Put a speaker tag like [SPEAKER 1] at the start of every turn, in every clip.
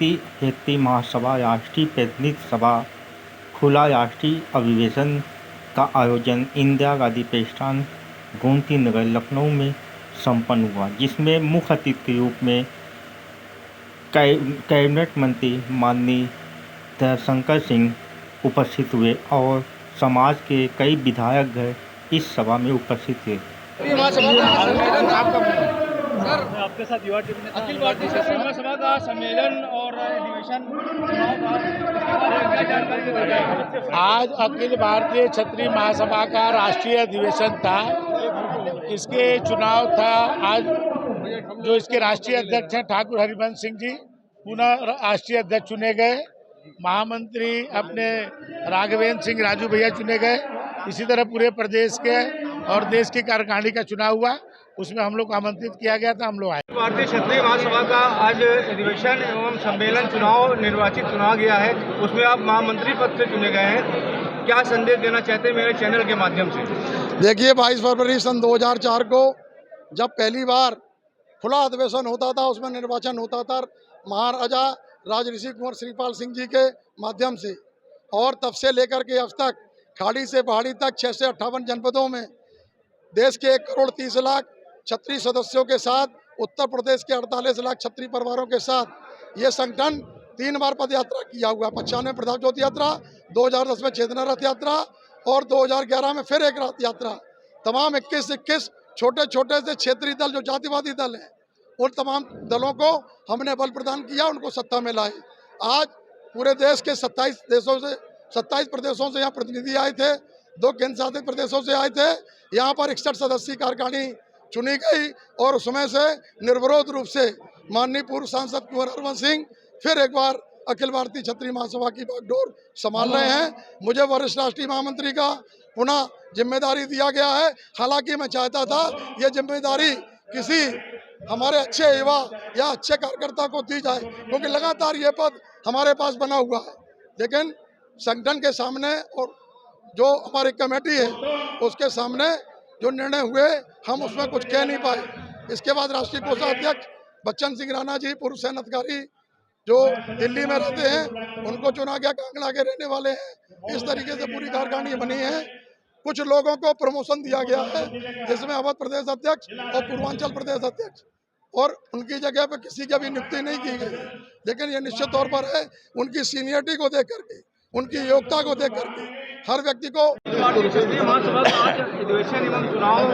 [SPEAKER 1] Haiti महासभा राष्ट्रीय प्रतिनिधि सभा खुला राष्ट्रीय अधिवेशन का आयोजन इंदिरा गांधी प्रतिष्ठान गोमती नगर लखनऊ में संपन्न हुआ, जिसमें मुख्य अतिथि के रूप में कैबिनेट मंत्री माननीय दयाशंकर सिंह उपस्थित हुए और समाज के कई विधायकगण इस सभा में उपस्थित थे।
[SPEAKER 2] सर, आपके साथ युवा टीम ने अखिल भारतीय क्षत्रिय महासभा का सम्मेलन और अधिवेशन
[SPEAKER 3] आज अखिल भारतीय क्षत्रिय महासभा का राष्ट्रीय अधिवेशन था। इसके चुनाव था आज। जो इसके राष्ट्रीय अध्यक्ष हैं ठाकुर हरिवंश सिंह जी पुनः राष्ट्रीय अध्यक्ष चुने गए। महामंत्री अपने राघवेंद्र सिंह राजू भैया चुने गए। इसी तरह पूरे प्रदेश के और देश की कार्यकारिणी का चुनाव हुआ, उसमें हम लोग को आमंत्रित किया गया था, हम लोग आए।
[SPEAKER 2] भारतीय क्षत्रिय महासभा का आज अधिवेशन एवं सम्मेलन निर्वाचित चुना गया है, उसमें आप महामंत्री पद से चुने गए हैं। क्या संदेश देना चाहते हैं मेरे चैनल के माध्यम से?
[SPEAKER 4] देखिए, 22 फरवरी सन 2004 को जब पहली बार खुला अधिवेशन होता था, उसमें निर्वाचन होता था महाराजा राजऋषि कुंवर श्रीपाल सिंह जी के माध्यम से, और तब से लेकर के अब तक खाड़ी से पहाड़ी तक 6 से 58 जनपदों में देश के 1 करोड़ 30 लाख क्षत्रिय सदस्यों के साथ, उत्तर प्रदेश के 48 लाख क्षत्रिय परिवारों के साथ ये संगठन 3 बार पद यात्रा किया हुआ। 95 में प्रताप ज्योति यात्रा, 2010 में चेतना रथ यात्रा और 2011 में फिर एक रथ यात्रा। तमाम 21 छोटे छोटे से क्षेत्रीय दल जो जातिवादी दल हैं, उन तमाम दलों को हमने बल प्रदान किया, उनको सत्ता में लाए। आज पूरे देश के 27 प्रदेशों से यहाँ प्रतिनिधि आए थे, 2 केंद्र शासित प्रदेशों से आए थे। यहाँ पर 61 सदस्यीय कार्यकारिणी चुनी गई और उसमें से निर्विरोध रूप से माननीय पूर्व सांसद कुंवर हरवंश सिंह फिर एक बार अखिल भारतीय क्षत्रिय महासभा की बागडोर संभाल रहे हैं। मुझे वरिष्ठ राष्ट्रीय महामंत्री का पुनः जिम्मेदारी दिया गया है। हालांकि मैं चाहता था ये जिम्मेदारी किसी हमारे अच्छे युवा या अच्छे कार्यकर्ता को दी जाए, क्योंकि लगातार ये पद हमारे पास बना हुआ है। लेकिन संगठन के सामने और जो हमारी कमेटी है उसके सामने जो निर्णय हुए, हम उसमें कुछ कह नहीं पाए। इसके बाद राष्ट्रीय कोषाध्यक्ष बच्चन सिंह राणा जी, पूर्व सैन्य अधिकारी जो दिल्ली में रहते हैं, उनको चुना गया। कांगड़ा के रहने वाले हैं। इस तरीके से पूरी कार्यकारिणी बनी है। कुछ लोगों को प्रमोशन दिया गया है, जिसमें अवध प्रदेश अध्यक्ष और पूर्वांचल प्रदेश अध्यक्ष, और उनकी जगह पर किसी की अभी नियुक्ति नहीं की गई। लेकिन ये निश्चित तौर पर है उनकी सीनियरिटी को देख करके, उनकी योग्यता को देख करके हर व्यक्ति को।
[SPEAKER 2] क्षत्रिय महासभा का आज अधिवेशन एवं चुनाव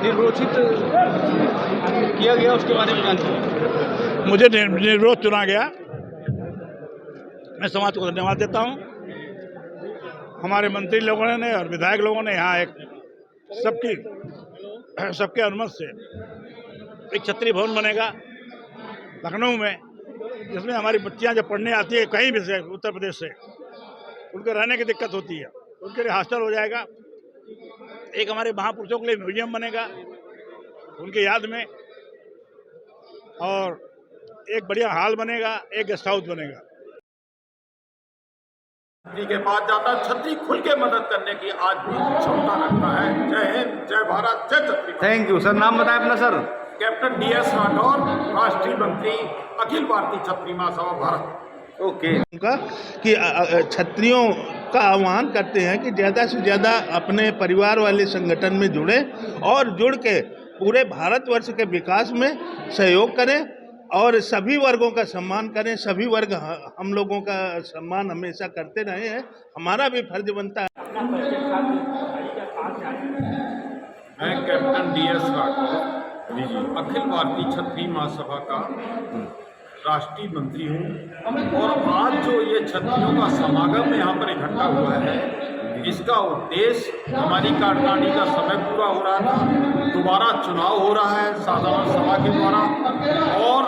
[SPEAKER 2] निर्घोषित किया गया, उसके बारे में जानते।
[SPEAKER 3] मुझे निर्विरोध चुना गया। मैं समाज को धन्यवाद देता हूँ। हमारे मंत्री लोगों ने और विधायक लोगों ने यहाँ एक सबके अनुमति से एक क्षत्रिय भवन बनेगा लखनऊ में, जिसमें हमारी बच्चियाँ जब पढ़ने आती है कहीं भी से, उत्तर प्रदेश से, उनको रहने की दिक्कत होती है, उनके लिए हॉस्टल हो जाएगा। एक हमारे महापुरुषों के लिए म्यूजियम बनेगा उनकी याद में, और एक बढ़िया हॉल बनेगा, एक गेस्ट हाउस बनेगा।
[SPEAKER 5] छत्री के पास जाता, छत्री खुल के मदद करने की आज भी क्षमता रखता है। जय हिंद, जय भारत, जय छत्री।
[SPEAKER 2] Thank you sir. नाम बताएं अपना सर।
[SPEAKER 5] कैप्टन DS राठौर, राष्ट्रीय मंत्री, अखिल भारतीय क्षत्रिय महासभा भारत।
[SPEAKER 2] ओके।
[SPEAKER 6] उनका कि क्षत्रियों का आह्वान करते हैं कि ज़्यादा से ज़्यादा अपने परिवार वाले संगठन में जुड़े और जुड़ के पूरे भारतवर्ष के विकास में सहयोग करें और सभी वर्गों का सम्मान करें। सभी वर्ग हम लोगों का सम्मान हमेशा करते रहे हैं, हमारा भी फर्ज बनता है।
[SPEAKER 5] मैं कैप्टन DS राठौर अखिल भारतीय क्षत्रिय महासभा का राष्ट्रीय मंत्री हूँ, और आज जो ये क्षत्रियों का समागम यहाँ पर इकट्ठा हुआ है, इसका उद्देश्य हमारी कार्यकारिणी का समय पूरा हो रहा था, दोबारा चुनाव हो रहा है साधारण सभा के द्वारा, और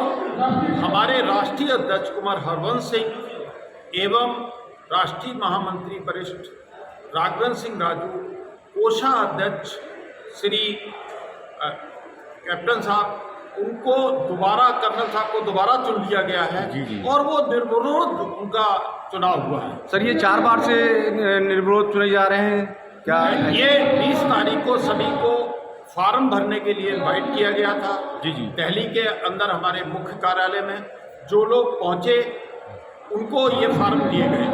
[SPEAKER 5] हमारे राष्ट्रीय अध्यक्ष कुमार हरवंश सिंह एवं राष्ट्रीय महामंत्री वरिष्ठ राघवेंद्र सिंह राजू, कोषाध्यक्ष श्री कैप्टन साहब, उनको दोबारा, कर्नल साहब को दोबारा चुन लिया गया है। और वो निर्विरोध उनका चुनाव हुआ है।
[SPEAKER 2] सर, ये 4 बार से निर्विरोध चुने जा रहे हैं क्या?
[SPEAKER 5] ये 20 तारीख को सभी को फॉर्म भरने के लिए इनवाइट किया गया था। दिल्ली के अंदर हमारे मुख्य कार्यालय में जो लोग पहुंचे उनको ये फार्म दिए गए,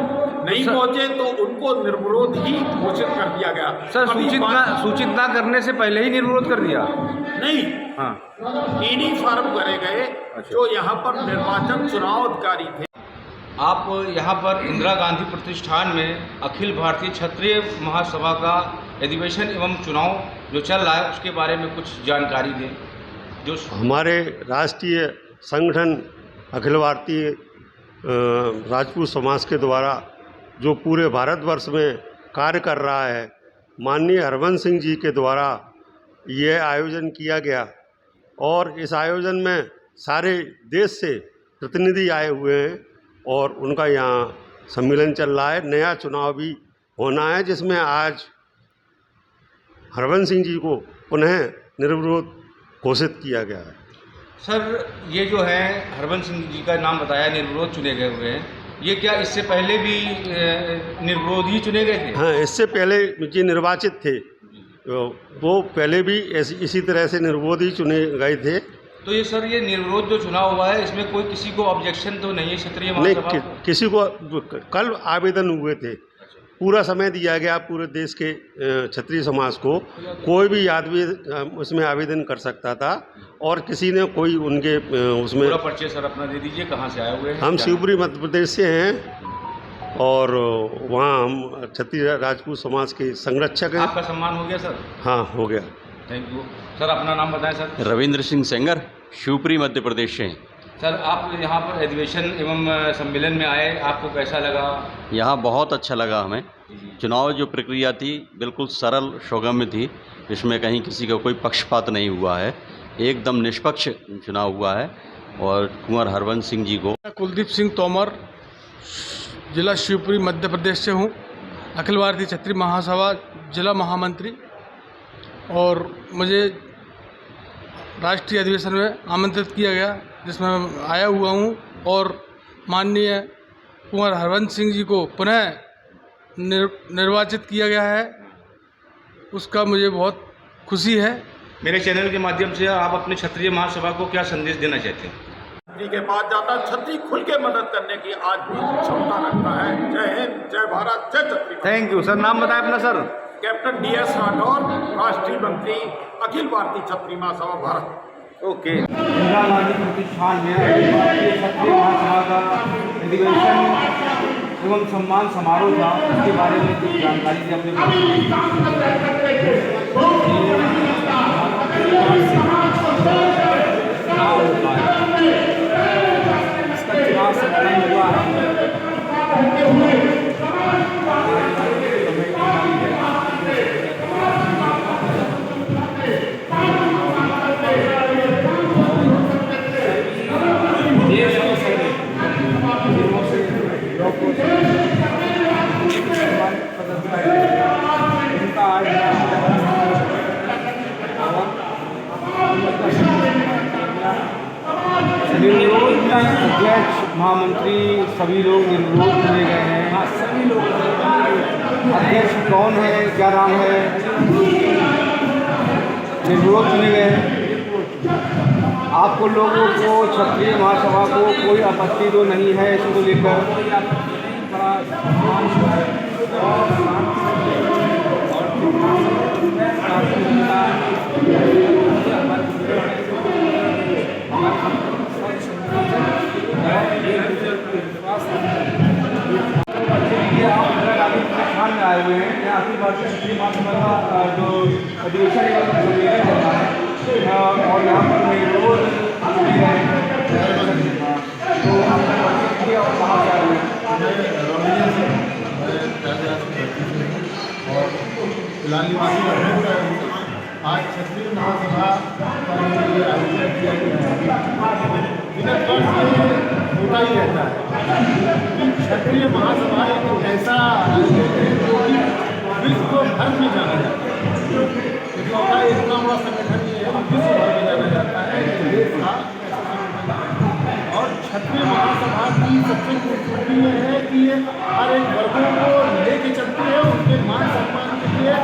[SPEAKER 5] नहीं पहुंचे तो उनको निर्विरोध ही घोषित कर दिया गया।
[SPEAKER 2] सर
[SPEAKER 5] अभी
[SPEAKER 2] सूचित ना करने से पहले ही निर्विरोध कर दिया?
[SPEAKER 5] नहीं,
[SPEAKER 2] हाँ,
[SPEAKER 5] 3 ही फार्म करे गए जो यहाँ पर निर्वाचन चुनाव अधिकारी थे।
[SPEAKER 2] आप यहाँ पर इंदिरा गांधी प्रतिष्ठान में अखिल भारतीय क्षत्रिय महासभा का अधिवेशन एवं चुनाव जो चल रहा है उसके बारे में कुछ जानकारी दें। जो
[SPEAKER 7] हमारे राष्ट्रीय संगठन अखिल भारतीय राजपूत समाज के द्वारा जो पूरे भारतवर्ष में कार्य कर रहा है, माननीय हरवंश सिंह जी के द्वारा ये आयोजन किया गया और इस आयोजन में सारे देश से प्रतिनिधि आए हुए हैं और उनका यहाँ सम्मेलन चल रहा है। नया चुनाव भी होना है जिसमें आज हरवंश सिंह जी को पुनः निर्विरोध घोषित किया गया है।
[SPEAKER 2] सर ये जो है हरवंश सिंह जी का नाम बताया, निर्विरोध चुने गए हुए हैं, ये क्या इससे पहले भी निर्विरोध ही चुने गए थे?
[SPEAKER 7] हाँ, इससे पहले जो निर्वाचित थे वो पहले भी इसी तरह से निर्विरोध ही चुने गए थे।
[SPEAKER 2] तो ये सर ये निर्विरोध जो चुनाव हुआ है इसमें कोई किसी को ऑब्जेक्शन तो नहीं है क्षत्रिय
[SPEAKER 7] नहीं,
[SPEAKER 2] महासभा?
[SPEAKER 7] किसी को कल आवेदन हुए थे, पूरा समय दिया गया पूरे देश के क्षत्रिय समाज को, कोई भी आदमी उसमें आवेदन कर सकता था और किसी ने कोई उनके उसमें
[SPEAKER 2] पूरा परिचय सर अपना दे दीजिए, कहाँ से आए हुए हैं?
[SPEAKER 7] हम शिवपुरी मध्य प्रदेश से हैं और वहाँ हम क्षत्रिय राजपूत समाज के संरक्षक हैं।
[SPEAKER 2] आपका सम्मान हो गया सर?
[SPEAKER 7] हाँ, हो गया।
[SPEAKER 2] Thank you sir. अपना नाम बताएं सर।
[SPEAKER 8] रविंद्र सिंह सेंगर, शिवपुरी मध्य प्रदेश से।
[SPEAKER 2] सर आप यहाँ पर अधिवेशन एवं सम्मेलन में आए, आपको कैसा लगा?
[SPEAKER 8] यहाँ बहुत अच्छा लगा हमें। चुनाव जो प्रक्रिया थी बिल्कुल सरल सौगम्य थी, इसमें कहीं किसी का कोई पक्षपात नहीं हुआ है, एकदम निष्पक्ष चुनाव हुआ है और कुंवर हरवंश सिंह जी को।
[SPEAKER 9] कुलदीप सिंह तोमर, जिला शिवपुरी मध्य प्रदेश से हूँ, अखिल भारतीय क्षत्रिय महासभा जिला महामंत्री, और मुझे राष्ट्रीय अधिवेशन में आमंत्रित किया गया जिसमें मैं आया हुआ हूँ और माननीय कुंवर हरवंश सिंह जी को पुनः निर्वाचित किया गया है, उसका मुझे बहुत खुशी है।
[SPEAKER 2] मेरे चैनल के माध्यम से आप अपने क्षत्रिय महासभा को क्या संदेश देना चाहते हैं?
[SPEAKER 5] छत्री के पास जाता, छत्री खुल के मदद करने की आज भी क्षमता रखता है। जय हिंद, जय भारत, जय छत्री।
[SPEAKER 2] Thank you sir. नाम बताएं अपना सर।
[SPEAKER 5] कैप्टन DS राठौर, राष्ट्रीय मंत्री, अखिल भारतीय क्षत्रिय महासभा भारत।
[SPEAKER 2] ओके। इंदिरा गांधी प्रतिष्ठान में भारतीय क्षत्रिय महासभा का अधिवेशन एवं सम्मान समारोह था, उसके बारे में कुछ जानकारी दी अपने इसका चुनाव संपन्न हुआ है। निर्विरोध में अध्यक्ष महामंत्री सभी लोग निर्विरोध चुने गए हैं। हाँ, सभी लोग। अध्यक्ष कौन है, क्या नाम है? निर्विरोध चुने गए हैं। आपको लोगों को क्षत्रिय महासभा को कोई आपत्ति तो नहीं है इसको लेकर? आए हुए हैं यहाँ अखिल भारतीय क्षत्रिय महासभा का जो अधिवेशन एवं सम्मेलन चल रहा है और यहाँ पर निर्विरोध चुने गए हैं। तो और कहाँ से आए हुए हैं?
[SPEAKER 10] और फिलहाल निवासी आज क्षत्रिय महासभा का आयोजन किया गया है। होता ही रहता है। क्षत्रिय महासभा एक ऐसा जो कि विश्व भर में जाना जाता है, क्योंकि इतना बड़ा संगठन ये है विश्व भर में जाना जाता है देश का। और क्षत्रिय महासभा की सबसे खूबसूरती ये है कि ये हर एक वर्गों को लेके चलती है, उनके मान सम्मान के लिए